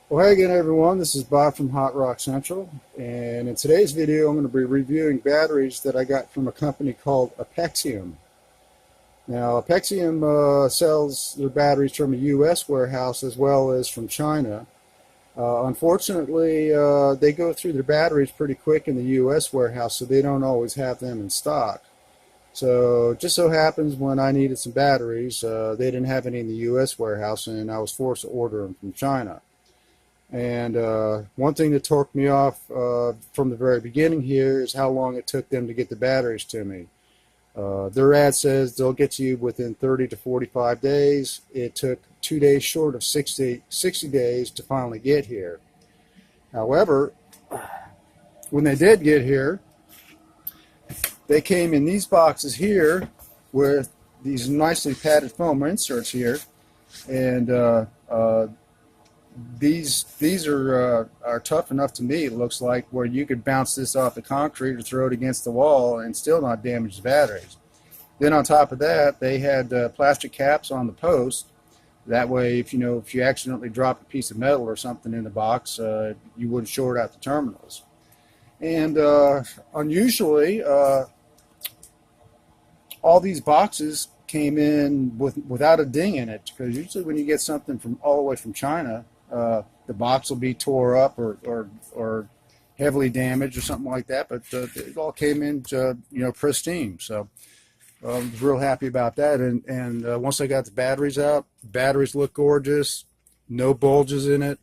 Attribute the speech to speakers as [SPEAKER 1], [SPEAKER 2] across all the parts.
[SPEAKER 1] Well, hey again, everyone. This is Bob from Hot Rock Central, and in today's video, I'm going to be reviewing batteries that I got from a company called Apexium. Now, Apexium sells their batteries from a U.S. warehouse as well as from China. Unfortunately, they go through their batteries pretty quick in the U.S. warehouse, so they don't always have them in stock. So, just so happens when I needed some batteries, they didn't have any in the U.S. warehouse, and I was forced to order them from China. And one thing that torqued me off from the very beginning here is how long it took them to get the batteries to me. Their ad says they'll get to you within 30 to 45 days. It took 2 days short of 60 days to finally get here. However, when they did get here, they came in these boxes here with these nicely padded foam inserts here, and these are tough enough to me, it looks like, where you could bounce this off the concrete or throw it against the wall and still not damage the batteries. Then on top of that, they had plastic caps on the post. That way, if you accidentally drop a piece of metal or something in the box, you wouldn't short out the terminals. And unusually, all these boxes came in without a ding in it, because usually when you get something from all the way from China, the box will be tore up or heavily damaged or something like that. But it all came in pristine. So I was real happy about that. And once I got the batteries out, the batteries look gorgeous, no bulges in it.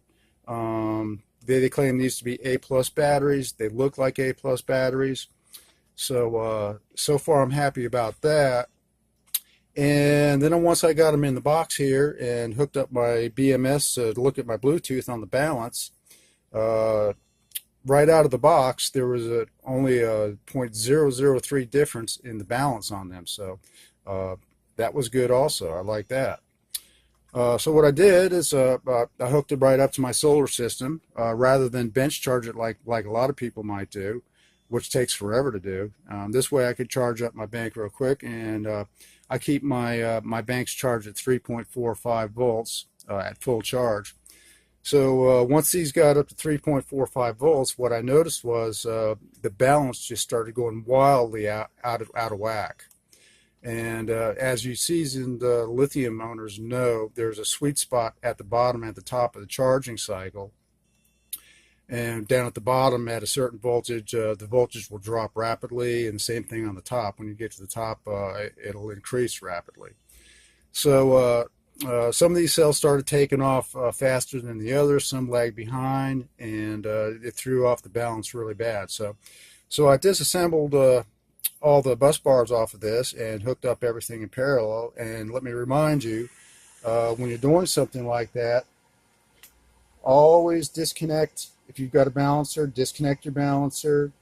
[SPEAKER 1] They claim these to be A+ batteries. They look like A+ batteries. So so far I'm happy about that. And then once I got them in the box here and hooked up my BMS to look at my Bluetooth on the balance, right out of the box there was only a 0.003 difference in the balance on them. So that was good also. I like that. So what I did is I hooked it right up to my solar system rather than bench charge it like a lot of people might do, which takes forever to do. This way I could charge up my bank real quick, and I keep my bank's charged at 3.45 volts at full charge. So once these got up to 3.45 volts, what I noticed was the balance just started going wildly out of whack. And as you seasoned lithium owners know, there's a sweet spot at the bottom at the top of the charging cycle. And down at the bottom at a certain voltage, the voltage will drop rapidly, and the same thing on the top. When you get to the top, it'll increase rapidly. So some of these cells started taking off faster than the others. Some lagged behind, and it threw off the balance really bad. So I disassembled all the bus bars off of this and hooked up everything in parallel. And let me remind you, when you're doing something like that, always disconnect. If you've got a balancer, disconnect your balancer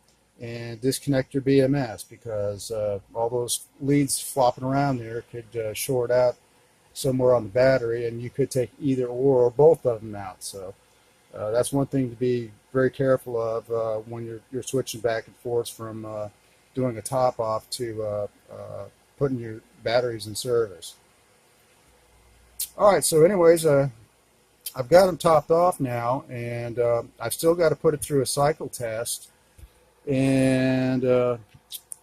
[SPEAKER 1] and disconnect your BMS, because all those leads flopping around there could short out somewhere on the battery, and you could take either or both of them out. So that's one thing to be very careful of when you're switching back and forth from doing a top off to putting your batteries in service. All right, so anyways, I've got them topped off now, and I've still got to put it through a cycle test. And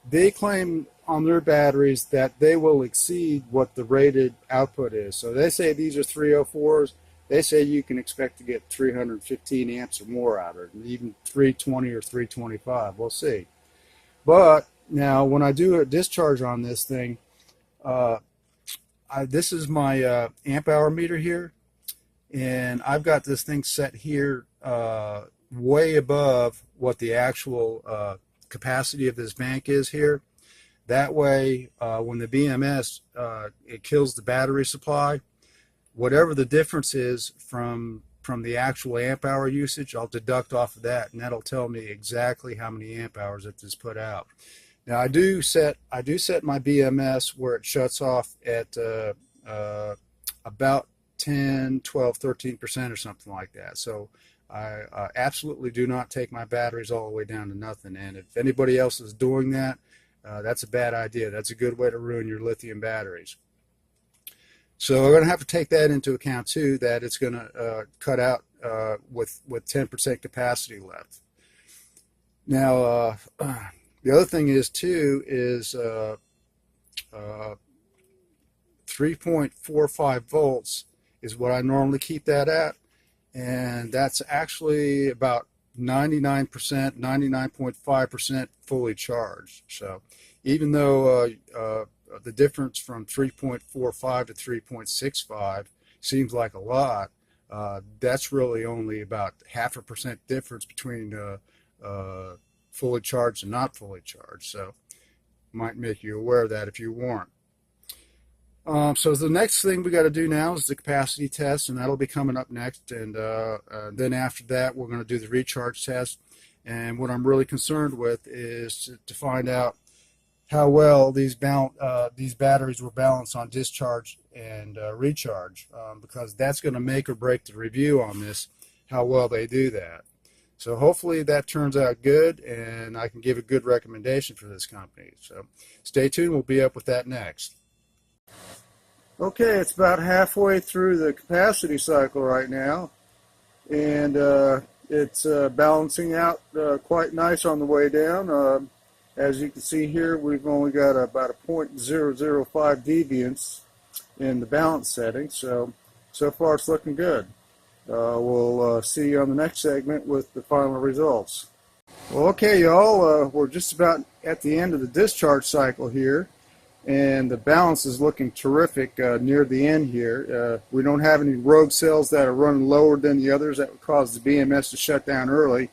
[SPEAKER 1] they claim on their batteries that they will exceed what the rated output is. So they say these are 304s. They say you can expect to get 315 amps or more out of it, and even 320 or 325. We'll see. But now when I do a discharge on this thing, this is my amp hour meter here. And I've got this thing set here way above what the actual capacity of this bank is here. That way, when the BMS, it kills the battery supply, whatever the difference is from the actual amp hour usage, I'll deduct off of that, and that'll tell me exactly how many amp hours it has put out. Now I do set my BMS where it shuts off at about 10, 12, 13% or something like that. So I absolutely do not take my batteries all the way down to nothing. And if anybody else is doing that, that's a bad idea. That's a good way to ruin your lithium batteries. So we're going to have to take that into account too, that it's going to cut out with 10% capacity left. Now, the other thing is too is 3.45 volts is what I normally keep that at, and that's actually about 99%, 99.5% fully charged. So even though the difference from 3.45 to 3.65 seems like a lot, that's really only about 0.5% difference between fully charged and not fully charged. So might make you aware of that if you weren't. So the next thing we got to do now is the capacity test, and that'll be coming up next. And then after that, we're going to do the recharge test. And what I'm really concerned with is to find out how well these batteries will balance on discharge and recharge, because that's going to make or break the review on this, how well they do that. So hopefully that turns out good, and I can give a good recommendation for this company. So stay tuned. We'll be up with that next. Okay, it's about halfway through the capacity cycle right now, and it's balancing out quite nice on the way down. As you can see here, we've only got about a 0.005 deviance in the balance setting, so far it's looking good. We'll see you on the next segment with the final results. Well, okay, y'all, we're just about at the end of the discharge cycle here, and the balance is looking terrific near the end here. We don't have any rogue cells that are running lower than the others that would cause the BMS to shut down early,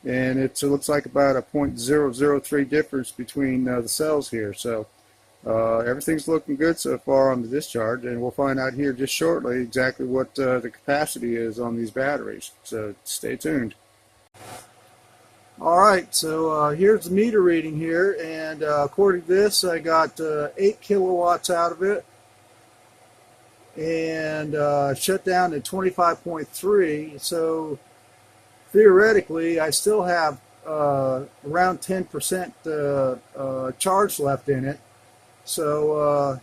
[SPEAKER 1] and it looks like about a 0.003 difference between the cells here. So everything's looking good so far on the discharge, and we'll find out here just shortly exactly what the capacity is on these batteries. So stay tuned. Alright, so here's the meter reading here, and according to this I got 8 kilowatts out of it, and shut down at 25.3, so theoretically I still have around 10% charge left in it. So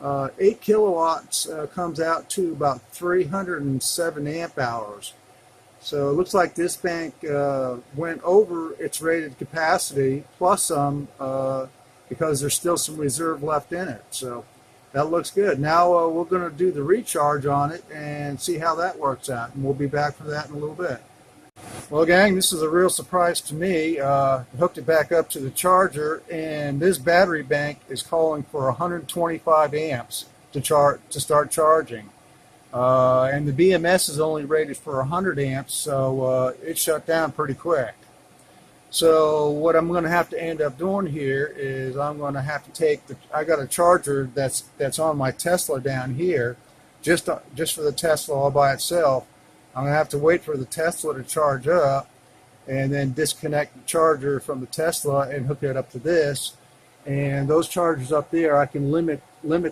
[SPEAKER 1] 8 kilowatts comes out to about 307 amp hours. So it looks like this bank went over its rated capacity plus some, because there's still some reserve left in it. So that looks good. Now we're going to do the recharge on it and see how that works out, and we'll be back for that in a little bit. Well, gang, this is a real surprise to me. Hooked it back up to the charger, and this battery bank is calling for 125 amps to start charging. And the BMS is only rated for 100 amps, so it shut down pretty quick. So what I'm going to have to end up doing here is I'm going to have to take I got a charger that's on my Tesla down here, just for the Tesla all by itself. I'm going to have to wait for the Tesla to charge up, and then disconnect the charger from the Tesla and hook it up to this. And those chargers up there, I can limit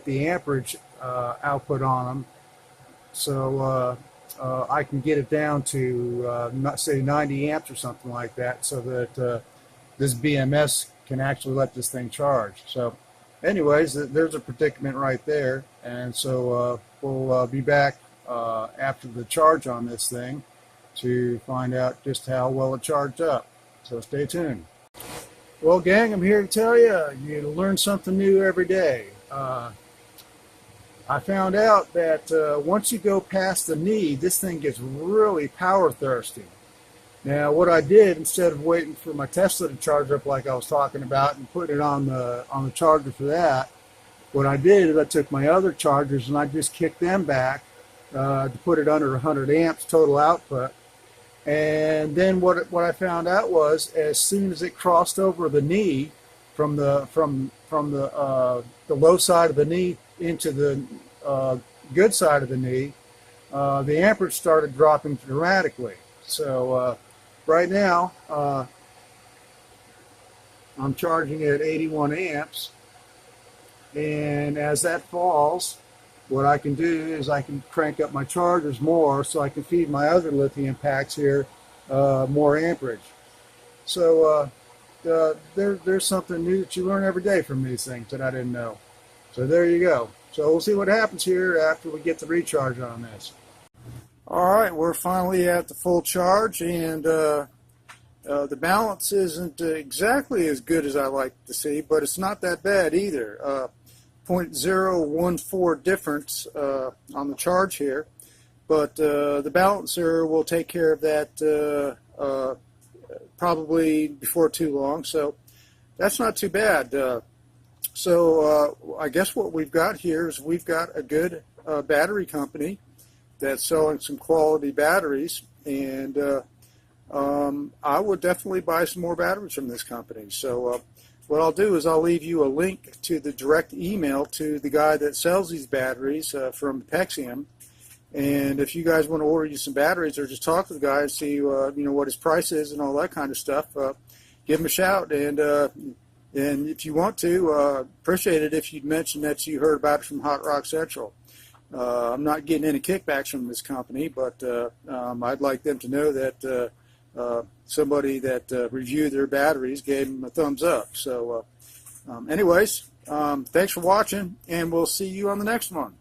[SPEAKER 1] the amperage output on them. So I can get it down to, say, 90 amps or something like that, so that this BMS can actually let this thing charge. So anyways, there's a predicament right there. And so we'll be back after the charge on this thing to find out just how well it charged up. So stay tuned. Well, gang, I'm here to tell you, you learn something new every day. I found out that once you go past the knee, this thing gets really power thirsty. Now, what I did, instead of waiting for my Tesla to charge up like I was talking about and put it on the charger for that, what I did is I took my other chargers and I just kicked them back to put it under 100 amps total output. And then what I found out was, as soon as it crossed over the knee from the low side of the knee into the good side of the knee, the amperage started dropping dramatically. So right now I'm charging at 81 amps, and as that falls, what I can do is I can crank up my chargers more so I can feed my other lithium packs here more amperage. So there's something new that you learn every day from these things that I didn't know. So there you go. So we'll see what happens here after we get the recharge on this. All right, we're finally at the full charge, and the balance isn't exactly as good as I like to see, but it's not that bad either. 0.014 difference on the charge here, but the balancer will take care of that probably before too long, so that's not too bad. I guess what we've got here is we've got a good battery company that's selling some quality batteries, and I would definitely buy some more batteries from this company. So what I'll do is I'll leave you a link to the direct email to the guy that sells these batteries from Apexium. And if you guys want to order you some batteries or just talk to the guy and see you know what his price is and all that kind of stuff, give him a shout. And if you want to, appreciate it if you'd mention that you heard about it from Hot Rock Central. I'm not getting any kickbacks from this company, but I'd like them to know that somebody that reviewed their batteries gave them a thumbs up. So anyways, thanks for watching, and we'll see you on the next one.